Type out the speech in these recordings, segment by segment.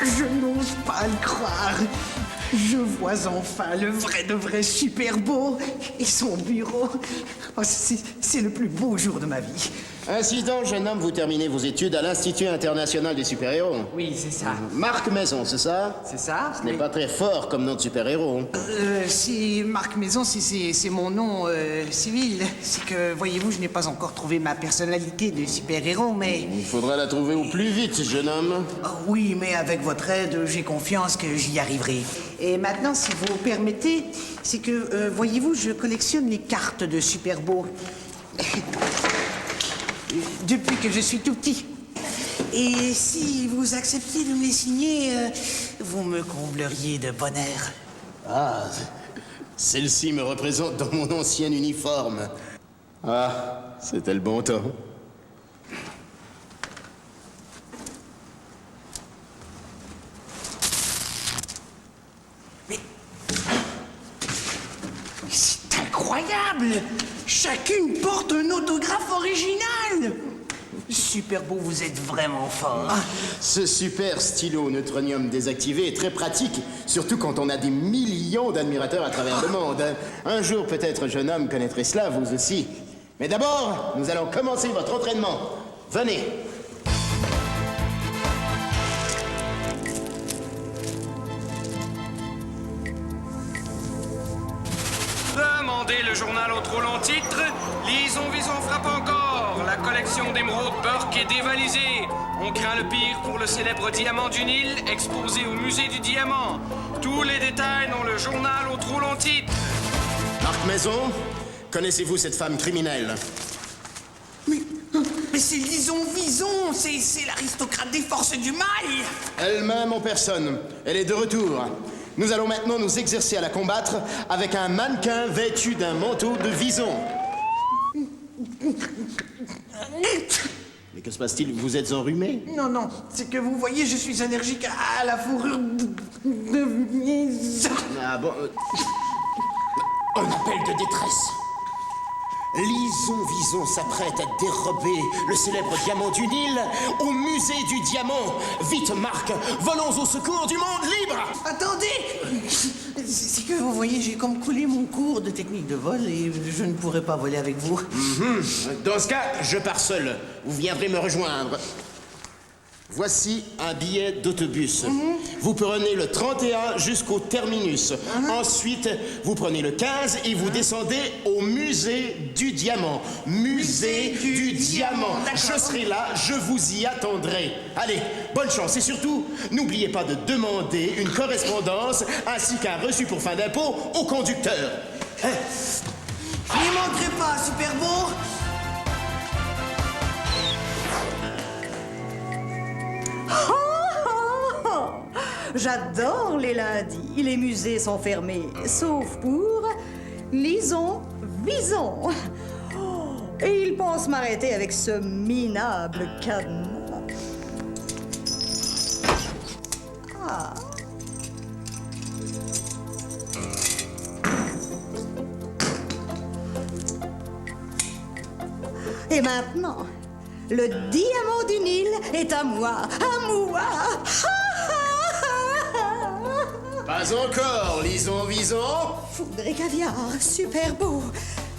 Je n'ose pas le croire. Je vois enfin le vrai de vrai Super Beau et son bureau. Oh, c'est le plus beau jour de ma vie. Ainsi donc, jeune homme, vous terminez vos études à l'Institut international des super-héros. Oui, c'est ça. Marc Maison, c'est ça? C'est ça? Ce n'est pas très fort comme nom de super-héros. C'est Marc Maison, c'est mon nom civil. C'est que, voyez-vous, je n'ai pas encore trouvé ma personnalité de super-héros, mais... Il faudra la trouver au plus vite, jeune homme. Oh, oui, mais avec votre aide, j'ai confiance que j'y arriverai. Et maintenant, si vous permettez, c'est que, voyez-vous, je collectionne les cartes de Super Beau. Depuis que je suis tout petit. Et si vous acceptiez de me les signer, vous me combleriez de bonheur. Ah, celle-ci me représente dans mon ancien uniforme. Ah, c'était le bon temps. Mais c'est incroyable! Chacune porte un autographe original! Super Beau, vous êtes vraiment fort. Ce super stylo neutronium désactivé est très pratique, surtout quand on a des millions d'admirateurs à travers le monde. Un jour, peut-être, jeune homme, connaîtrez cela, vous aussi. Mais d'abord, nous allons commencer votre entraînement. Venez. Demandez le journal au trop long titre. Lisons, visons, frappe encore. La collection d'émeraudes Burke est dévalisée. On craint le pire pour le célèbre diamant du Nil, exposé au musée du diamant. Tous les détails dans le journal au trop long titre. Marc Maison, connaissez-vous cette femme criminelle? Mais c'est Lison Vison, c'est l'aristocrate des forces du mal. Elle-même en personne. Elle est de retour. Nous allons maintenant nous exercer à la combattre avec un mannequin vêtu d'un manteau de vison. Mais que se passe-t-il? Vous êtes enrhumé? Non, c'est que vous voyez, je suis allergique à la fourrure de vison. Ah bon... Un appel de détresse. Lison Vison s'apprête à dérober le célèbre diamant du Nil au musée du diamant. Vite, Marc, volons au secours du monde libre. Attendez! C'est que vous voyez, j'ai comme coulé mon cours de technique de vol et je ne pourrai pas voler avec vous. Dans ce cas, je pars seul. Vous viendrez me rejoindre. Voici un billet d'autobus. Vous prenez le 31 jusqu'au terminus. Ensuite, vous prenez le 15 et vous descendez au musée du diamant. Musée du diamant. Je serai là, je vous y attendrai. Allez, bonne chance. Et surtout, n'oubliez pas de demander une correspondance ainsi qu'un reçu pour fin d'impôt au conducteur. Je n'y manquerai pas, Super Beau! J'adore les lundis. Les musées sont fermés, sauf pour Lison Vison. Et ils pensent m'arrêter avec ce minable cadenas. Ah. Et maintenant, le diamant du Nil est à moi, à moi. Pas encore, Lison Vison. Foudre et caviar, Super Beau.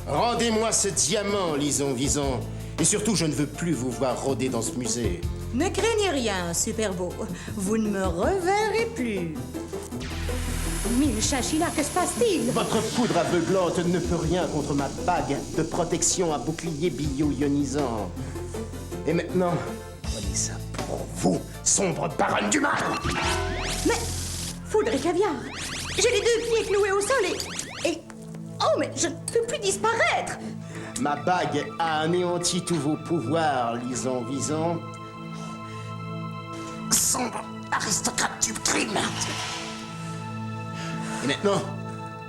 Rendez-moi ce diamant, Lison Vison. Et surtout, je ne veux plus vous voir rôder dans ce musée. Ne craignez rien, Super Beau. Vous ne me reverrez plus. Mille Chachila, que se passe-t-il? Votre poudre aveuglante ne peut rien contre ma bague de protection à bouclier bio-ionisant. Et maintenant, prenez ça pour vous, sombre baronne du mal. Mais, foudre et caviar, j'ai les deux pieds cloués au sol et... Oh, mais je ne peux plus disparaître. Ma bague a anéanti tous vos pouvoirs, Lison Vison. Sombre aristocrate du crime. Et maintenant,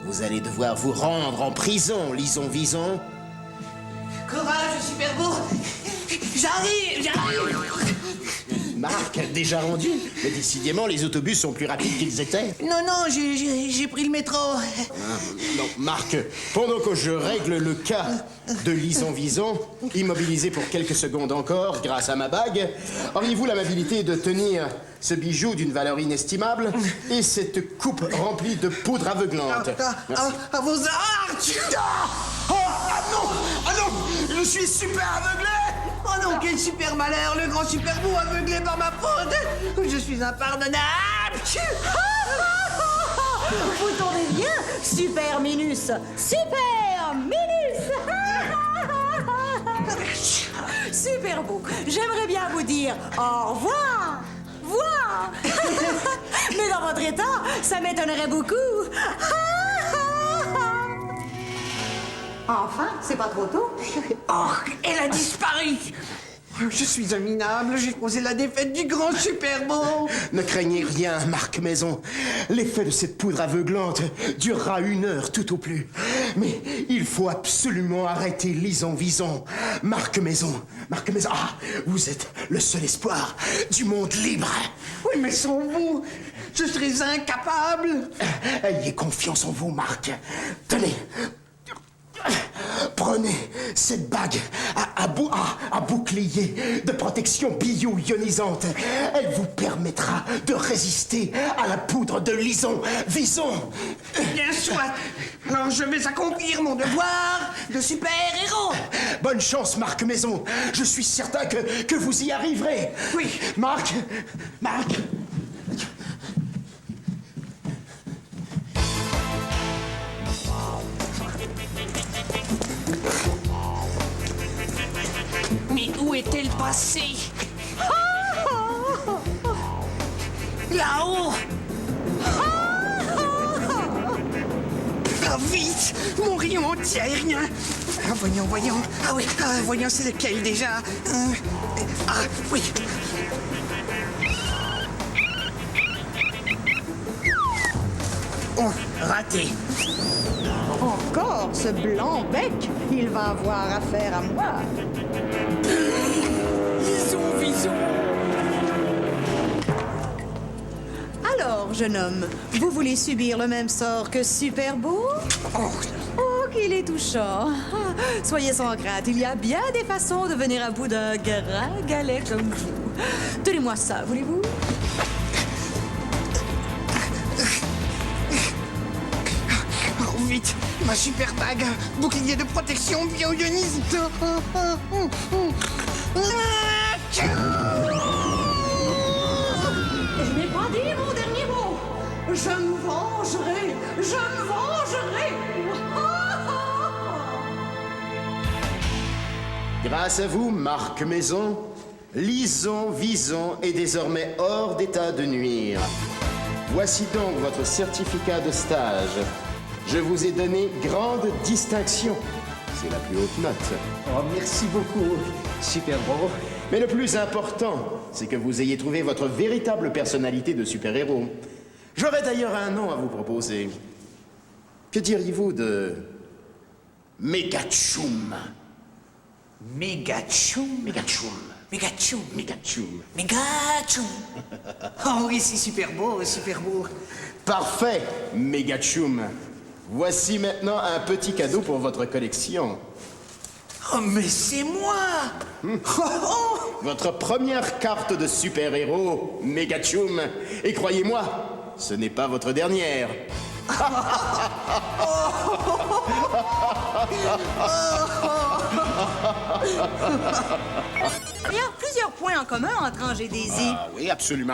vous allez devoir vous rendre en prison, Lison Vison. Courage, Super Beau! J'arrive! Marc, déjà rendu? Mais décidément, les autobus sont plus rapides qu'ils étaient. Non, j'ai pris le métro. Non, Marc, pendant que je règle le cas de Lison Vison, immobilisé pour quelques secondes encore grâce à ma bague, auriez-vous l'amabilité de tenir ce bijou d'une valeur inestimable et cette coupe remplie de poudre aveuglante? Merci. À vos arcs. Ah non, je suis super aveuglé. Oh non, quel super malheur, le grand super beau aveuglé par ma faute. Je suis impardonnable. Vous tournez bien, Super Minus. Super Minus. Super beau. J'aimerais bien vous dire au revoir. Voir. Mais dans votre état, ça m'étonnerait beaucoup. Enfin, c'est pas trop tôt. Oh, elle a disparu. Je suis un minable, j'ai causé la défaite du grand super beau. Ne craignez rien, Marc Maison. L'effet de cette poudre aveuglante durera 1 heure tout au plus. Mais il faut absolument arrêter Lison Vison. Marc Maison, ah, vous êtes le seul espoir du monde libre. Oui, mais sans vous, je serais incapable. Ayez confiance en vous, Marc. Tenez. Prenez cette bague à bouclier de protection bio-ionisante. Elle vous permettra de résister à la poudre de Lison Vison. Bien soit. Alors je vais accomplir mon devoir de super-héros. Bonne chance, Marc Maison. Je suis certain que vous y arriverez. Oui. Marc. Mais où est-elle passée? Là-haut. Ah, vite! Mon rayon anti-aérien! Ah, voyons. Ah oui, voyons, c'est lequel déjà? Oui. Oh, raté. Encore ce blanc bec. Il va avoir affaire à moi. Vison. Alors, jeune homme, vous voulez subir le même sort que Super Beau? Oh, qu'il est touchant. Soyez sans crainte, il y a bien des façons de venir à bout d'un grand galet comme vous. Tenez-moi ça, voulez-vous? Oh, vite! Ma super bague! Bouclier de protection bio-ionisante! Je n'ai pas dit mon dernier mot. Je me vengerai. Grâce à vous, Marc Maison, Lison Vison est désormais hors d'état de nuire. Voici donc votre certificat de stage. Je vous ai donné grande distinction. C'est la plus haute note. Oh, merci beaucoup, Super Beau. Mais le plus important, c'est que vous ayez trouvé votre véritable personnalité de super-héros. J'aurais d'ailleurs un nom à vous proposer. Que diriez-vous de... Megachum? Megachum. Oh oui, c'est super beau. Parfait, Megachum. Voici maintenant un petit cadeau pour votre collection. Oh, mais c'est moi. Votre première carte de super-héros, Megachum. Et croyez-moi, ce n'est pas votre dernière. Il y a plusieurs points en commun entre Ange et Daisy. Ah oui, absolument.